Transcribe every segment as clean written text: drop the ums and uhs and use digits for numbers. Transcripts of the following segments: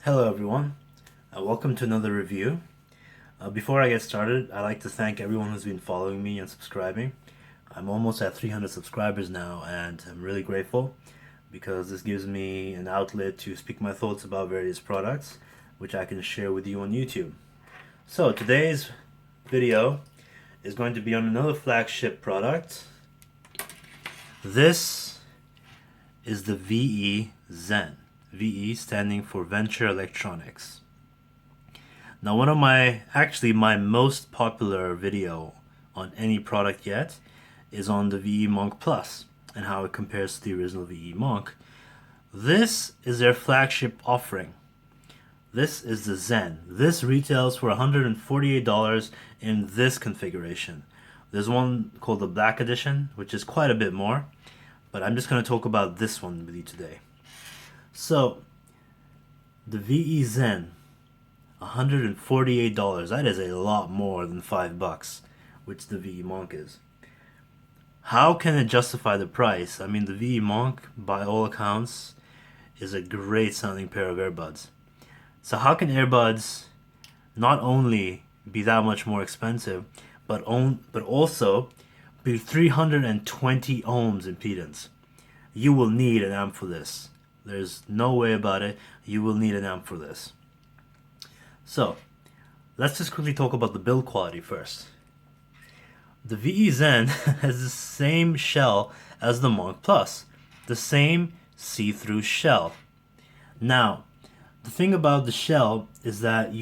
Hello everyone, welcome to another review. Before I get started, I'd like to thank everyone who's been following me and subscribing. I'm almost at 300 subscribers now and I'm really grateful because this gives me an outlet to speak my thoughts about various products which I can share with you on YouTube. So today's video is going to be on another flagship product. This is the VE Zen. VE standing for Venture Electronics. Now one of my most popular video on any product yet is on the VE Monk Plus and how it compares to the original VE Monk. This is their flagship offering. This is the Zen. This retails for $148 in this configuration. There's one called the Black Edition, which is quite a bit more, but I'm just going to talk about this one with you today. So, the VE Zen, $148. That is a lot more than $5, which the VE Monk is. How can it justify the price? I mean, the VE Monk, by all accounts, is a great sounding pair of earbuds. So how can earbuds not only be that much more expensive, but also be 320 ohms impedance? You will need an amp for this. There's no way about it. You will need an amp for this. So, let's just quickly talk about the build quality first. The VE Zen has the same shell as the Monk Plus. The same see-through shell. Now, the thing about the shell is that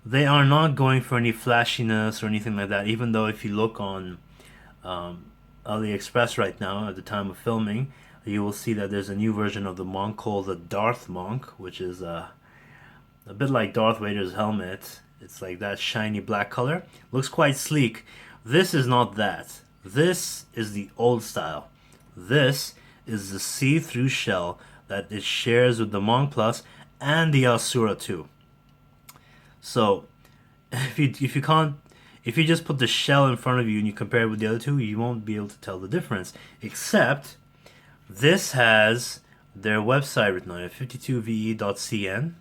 they are not going for any flashiness or anything like that, even though if you look on AliExpress right now at the time of filming, you will see that there's a new version of the Monk called the Darth Monk, which is a bit like Darth Vader's helmet. It's like that shiny black color. Looks quite sleek. This is not that. This is the old style. This is the see-through shell that it shares with the Monk Plus and the Asura 2. So if you just put the shell in front of you and you compare it with the other two, you won't be able to tell the difference. Except this has their website written on it, 52ve.cn,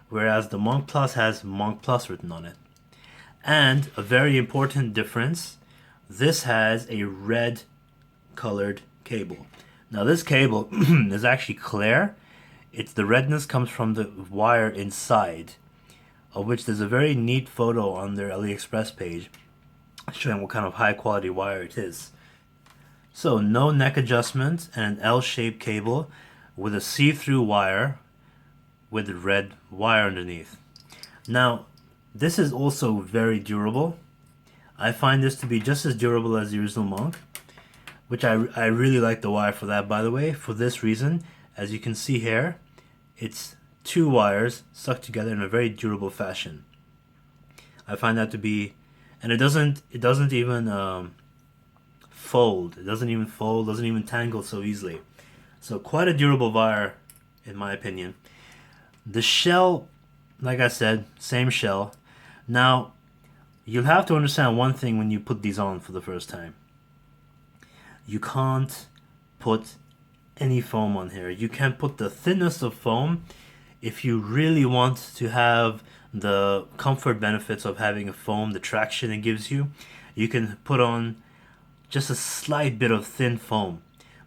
whereas the Monk Plus has Monk Plus written on it. And a very important difference, this has a red colored cable. Now this cable is actually clear. The redness comes from the wire inside, of which there's a very neat photo on their AliExpress page showing what kind of high quality wire it is. So no neck adjustment and an L-shaped cable with a see-through wire with red wire underneath. Now, this is also very durable. I find this to be just as durable as the original Monk, which I really like the wire for that, by the way. For this reason, as you can see here, it's two wires stuck together in a very durable fashion. I find that to be, and it doesn't even fold. It doesn't even fold, doesn't even tangle so easily. So quite a durable wire, in my opinion. The shell, like I said, same shell. Now, you'll have to understand one thing when you put these on for the first time. You can't put any foam on here. You can put the thinnest of foam if you really want to have the comfort benefits of having a foam, the traction it gives you. You can put on just a slight bit of thin foam,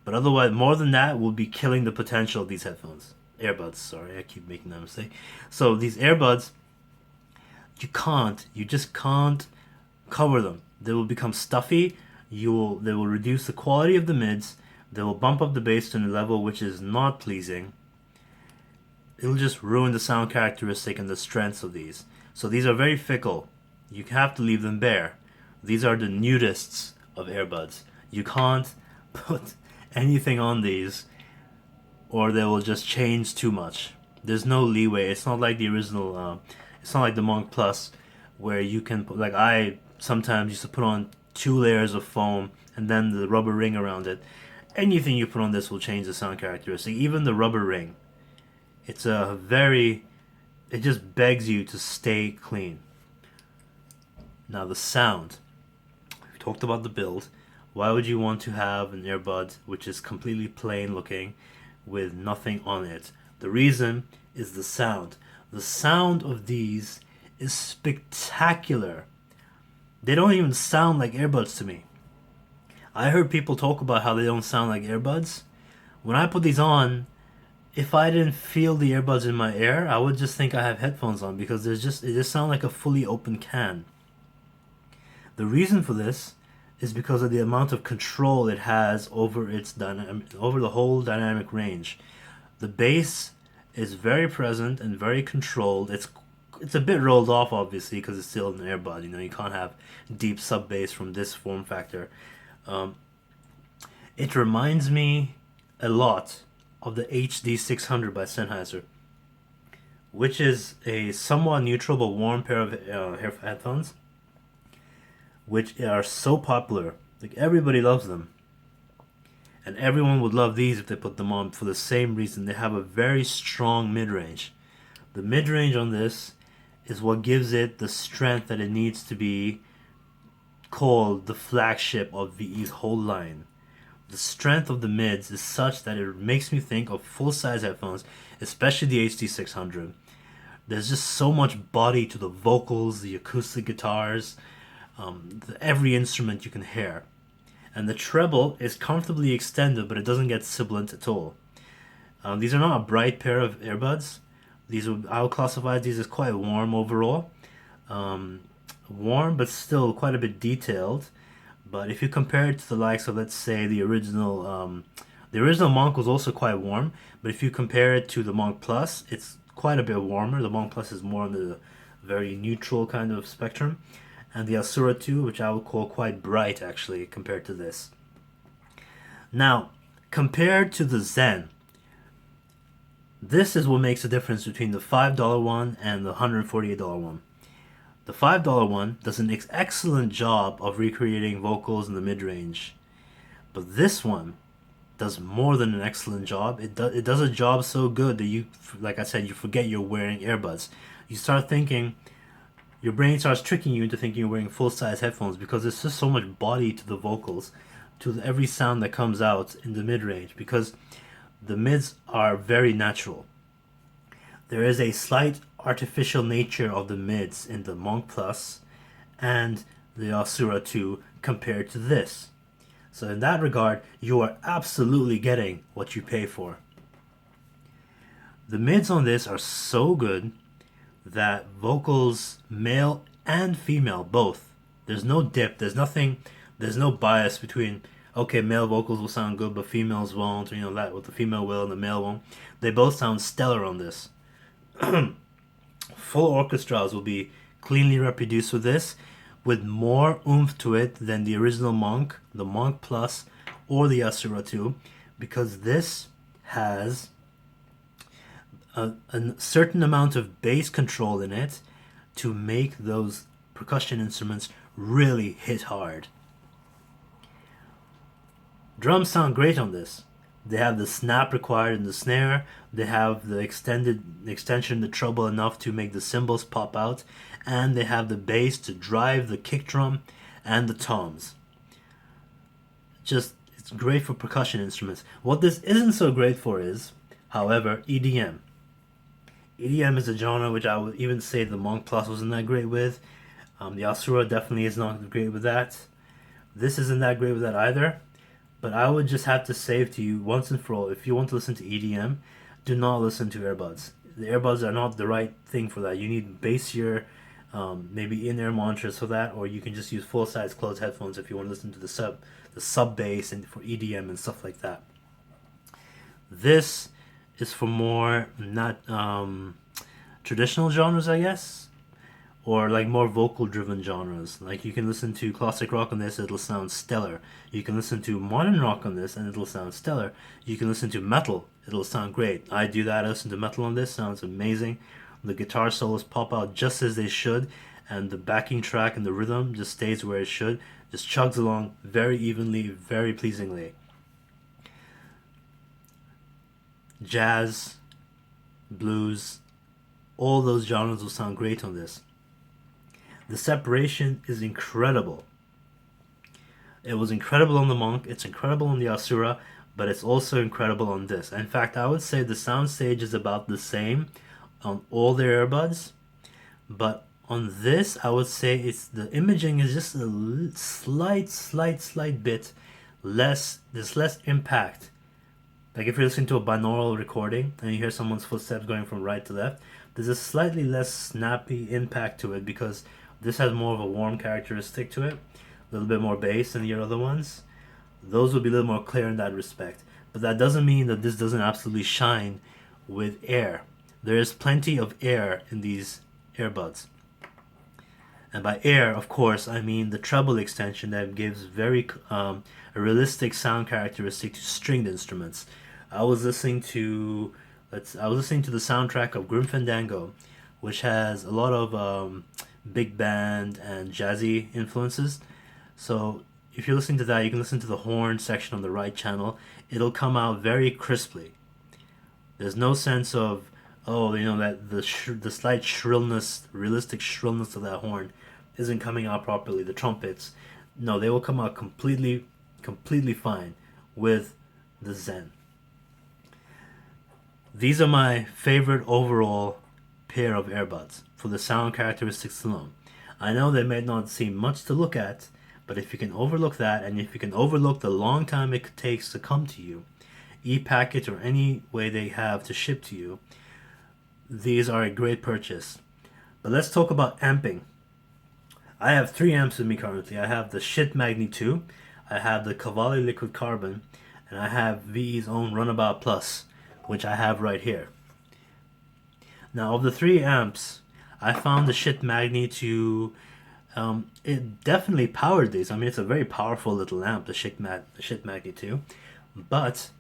but otherwise more than that will be killing the potential of these earbuds. Sorry, I keep making that mistake. So these earbuds, you just can't cover them. They will become stuffy. They will reduce the quality of the mids. They will bump up the bass to a level which is not pleasing. It'll just ruin the sound characteristic and the strengths of these. So these are very fickle. You have to leave them bare. These are the nudists of earbuds. You can't put anything on these or they will just change too much. There's no leeway. It's not like the original, it's not like the Monk Plus where you can put, like I sometimes used to put on 2 layers of foam and then the rubber ring around it. Anything you put on this will change the sound characteristic. Even the rubber ring. It just begs you to stay clean. Now the sound. We talked about the build. Why would you want to have an earbud which is completely plain looking with nothing on it? The reason is the sound. The sound of these is spectacular. They don't even sound like earbuds to me. I heard people talk about how they don't sound like earbuds. When I put these on, if I didn't feel the earbuds in my ear, I would just think I have headphones on because it just sounds like a fully open can. The reason for this is because of the amount of control it has over over the whole dynamic range. The bass is very present and very controlled. It's a bit rolled off, obviously, because it's still an earbud. You know, you can't have deep sub bass from this form factor. It reminds me a lot of the HD 600 by Sennheiser, which is a somewhat neutral but warm pair of headphones, which are so popular. Like, everybody loves them. And everyone would love these if they put them on for the same reason. They have a very strong mid-range. The mid-range on this is what gives it the strength that it needs to be called the flagship of VE's whole line. The strength of the mids is such that it makes me think of full-size headphones, especially the HD 600. There's just so much body to the vocals, the acoustic guitars, every instrument you can hear. And the treble is comfortably extended, but it doesn't get sibilant at all. These are not a bright pair of earbuds. I would classify these as quite warm overall. Warm, but still quite a bit detailed. But if you compare it to the likes of, let's say, the original Monk was also quite warm. But if you compare it to the Monk Plus, it's quite a bit warmer. The Monk Plus is more on the very neutral kind of spectrum. And the Asura 2, which I would call quite bright, actually, compared to this. Now, compared to the Zen, this is what makes the difference between the $5 one and the $148 one. The $5 one does an excellent job of recreating vocals in the mid-range. But this one does more than an excellent job. It does a job so good that you, like I said, you forget you're wearing earbuds. You start thinking, your brain starts tricking you into thinking you're wearing full-size headphones because there's just so much body to the vocals, to every sound that comes out in the mid-range, because the mids are very natural. There is a slight artificial nature of the mids in the Monk Plus and the Asura 2 compared to this. So in that regard, you are absolutely getting what you pay for. The mids on this are so good that vocals, male and female, both, there's no dip, there's no bias between, okay, male vocals will sound good but females won't, or, you know, that what the female will and the male won't. They both sound stellar on this. Full orchestras will be cleanly reproduced with this, with more oomph to it than the original Monk, the Monk Plus, or the Asura 2, because this has a certain amount of bass control in it to make those percussion instruments really hit hard. Drums sound great on this. They have the snap required in the snare. They have the extension, the treble enough to make the cymbals pop out, and they have the bass to drive the kick drum and the toms. It's great for percussion instruments. What this isn't so great for is, however, EDM. EDM is a genre which I would even say the Monk Plus wasn't that great with. The Asura definitely is not great with that. This isn't that great with that either. But I would just have to say to you once and for all, if you want to listen to EDM, do not listen to earbuds. The earbuds are not the right thing for that. You need bassier, maybe in-ear monitors for that, or you can just use full-size closed headphones if you want to listen to the sub bass and for EDM and stuff like that. This is for more not traditional genres, I guess, or like more vocal driven genres. Like, you can listen to classic rock on this, it'll sound stellar. You can listen to modern rock on this and it'll sound stellar. You can listen to metal, it'll sound great. I do that. I listen to metal on this, sounds amazing. The guitar solos pop out just as they should, and the backing track and the rhythm just stays where it should, just chugs along very evenly, very pleasingly. Jazz, blues, all those genres will sound great on this. The separation is incredible. It was incredible on the Monk, it's incredible on the Asura, but it's also incredible on this. In fact, I would say the soundstage is about the same on all the earbuds, but on this, I would say it's the imaging is just a slight bit less. There's less impact. Like if you're listening to a binaural recording and you hear someone's footsteps going from right to left, there's a slightly less snappy impact to it because this has more of a warm characteristic to it, a little bit more bass than your other ones. Those will be a little more clear in that respect. But that doesn't mean that this doesn't absolutely shine with air. There is plenty of air in these earbuds. And by air, of course, I mean the treble extension that gives very a realistic sound characteristic to stringed instruments. I was listening to the soundtrack of Grim Fandango, which has a lot of big band and jazzy influences. So if you're listening to that, you can listen to the horn section on the right channel. It'll come out very crisply. There's no sense of that the slight shrillness, realistic shrillness of that horn isn't coming out properly. The trumpets, no, they will come out completely fine with the Zen. These are my favorite overall pair of earbuds for the sound characteristics alone. I know they may not seem much to look at, but if you can overlook that, and if you can overlook the long time it takes to come to you, e-packet or any way they have to ship to you, these are a great purchase. But let's talk about amping. I have 3 amps with me currently. I have the Shit Magni 2, I have the Cavalli Liquid Carbon, and I have VE's own Runabout Plus, which I have right here. Now, of the 3 amps, I found the Shit Magni to it definitely powered these. I mean, it's a very powerful little amp, the Shit Magni 2, but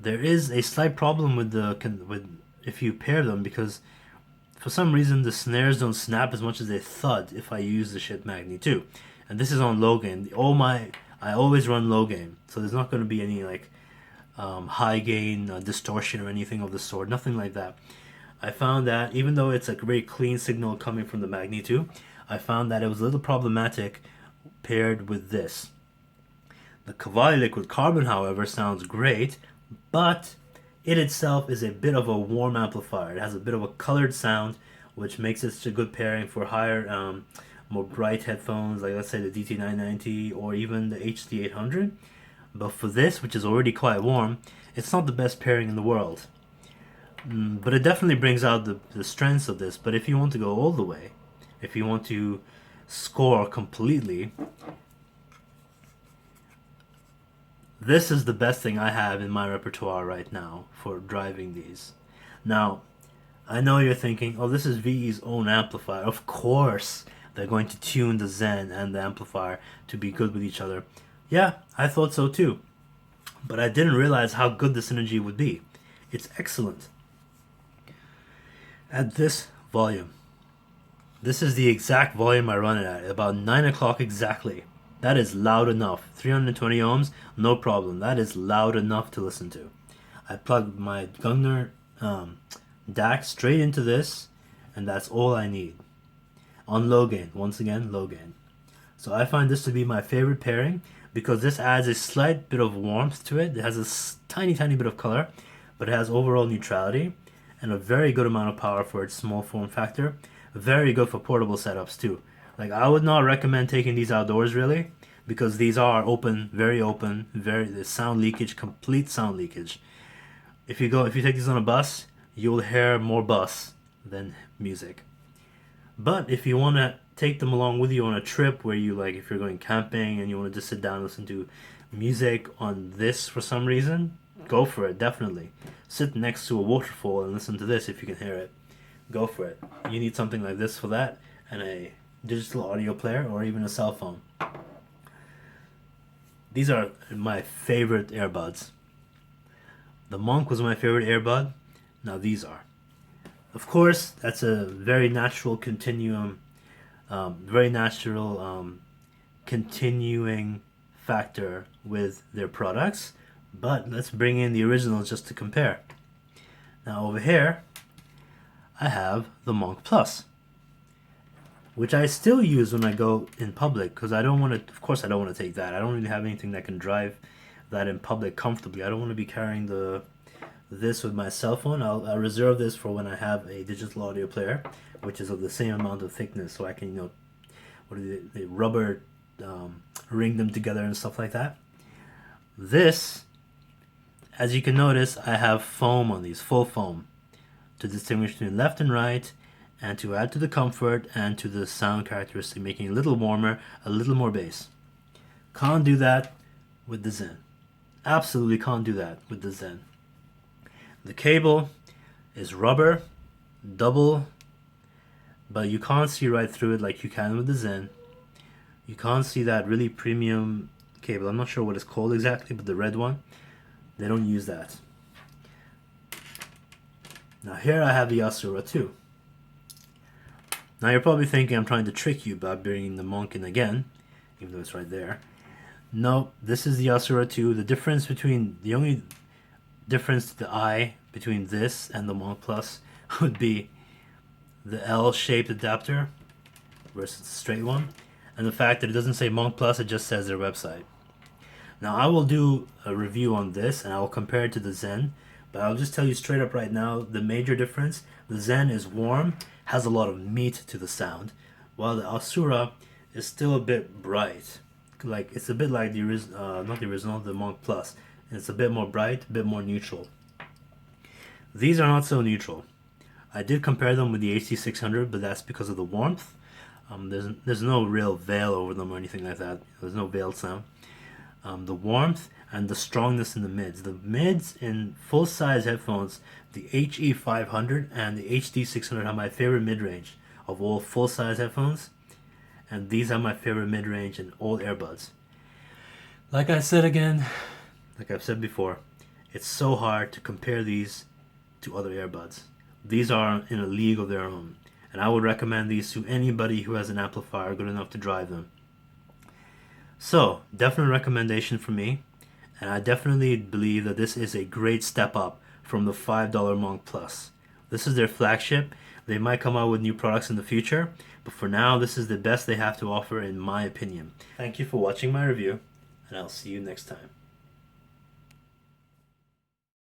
there is a slight problem with if you pair them, because for some reason the snares don't snap as much as they thud if I use the Shit Magni 2. And this is on low gain. I always run low gain, so there's not going to be any like high gain distortion or anything of the sort, nothing like that. I found that even though it's a very clean signal coming from the Magni 2, I found that it was a little problematic paired with this. The Cavalli Liquid Carbon, however, sounds great, but it itself is a bit of a warm amplifier. It has a bit of a colored sound, which makes it such a good pairing for higher, more bright headphones, like let's say the DT990 or even the HD800. But for this, which is already quite warm, it's not the best pairing in the world. But it definitely brings out the strengths of this. But if you want to go all the way, if you want to score completely, this is the best thing I have in my repertoire right now for driving these. Now, I know you're thinking, oh, this is VE's own amplifier. Of course, they're going to tune the Zen and the amplifier to be good with each other. Yeah, I thought so too. But I didn't realize how good the synergy would be. It's excellent. At this volume. This is the exact volume I run it at, about 9 o'clock exactly. That is loud enough. 320 ohms, no problem. That is loud enough to listen to. I plugged my Gungner DAC straight into this, and that's all I need. On low gain, once again, low gain. So I find this to be my favorite pairing because this adds a slight bit of warmth to it. It has a tiny bit of color, but it has overall neutrality and a very good amount of power for its small form factor. Very good for portable setups too. Like, I would not recommend taking these outdoors really, because these are open, the sound leakage, complete sound leakage. If you take these on a bus, you'll hear more bus than music. But if you want to take them along with you on a trip where you if you're going camping and you want to just sit down and listen to music on this for some reason, go for it, definitely. Sit next to a waterfall and listen to this if you can hear it. Go for it. You need something like this for that, and a digital audio player or even a cell phone. These are my favorite earbuds. The Monk was my favorite earbud. Now these are. Of course, that's a very natural continuum, continuing factor with their products. But let's bring in the originals just to compare. Now over here, I have the Monk Plus, which I still use when I go in public because I don't want to. Of course, I don't want to take that. I don't really have anything that can drive that in public comfortably. I don't want to be carrying this with my cell phone. I'll reserve this for when I have a digital audio player, which is of the same amount of thickness, so I can, you know, what are they rubber ring them together and stuff like that. This, as you can notice, I have foam on these, full foam, to distinguish between left and right, and to add to the comfort and to the sound characteristic, making it a little warmer, a little more bass. Can't do that with the Zen. Absolutely can't do that with the Zen. The cable is rubber, double, but you can't see right through it like you can with the Zen. You can't see that really premium cable. I'm not sure what it's called exactly, but the red one, they don't use that. Now here I have the Asura 2. Now you're probably thinking I'm trying to trick you by bringing the Monk in again, even though it's right there. No, this is the Asura 2. The only difference to the eye between this and the Monk Plus would be the L-shaped adapter versus the straight one, and the fact that it doesn't say Monk Plus, it just says their website. Now I will do a review on this and I will compare it to the Zen, but I'll just tell you straight up right now, the major difference: the Zen is warm, has a lot of meat to the sound, while the Asura is still a bit bright. Like, it's a bit like the Monk Plus. It's a bit more bright, a bit more neutral. These are not so neutral. I did compare them with the HC600, but that's because of the warmth. There's no real veil over them or anything like that. There's no veiled sound. The warmth and the strongness in the mids. The mids in full-size headphones, the HE500 and the HD600 are my favorite mid-range of all full-size headphones. And these are my favorite mid-range in all earbuds. Like I've said before, it's so hard to compare these to other earbuds. These are in a league of their own, and I would recommend these to anybody who has an amplifier good enough to drive them. So, definite recommendation from me, and I definitely believe that this is a great step up from the $5 Monk Plus. This is their flagship. They might come out with new products in the future, but for now, this is the best they have to offer in my opinion. Thank you for watching my review, and I'll see you next time.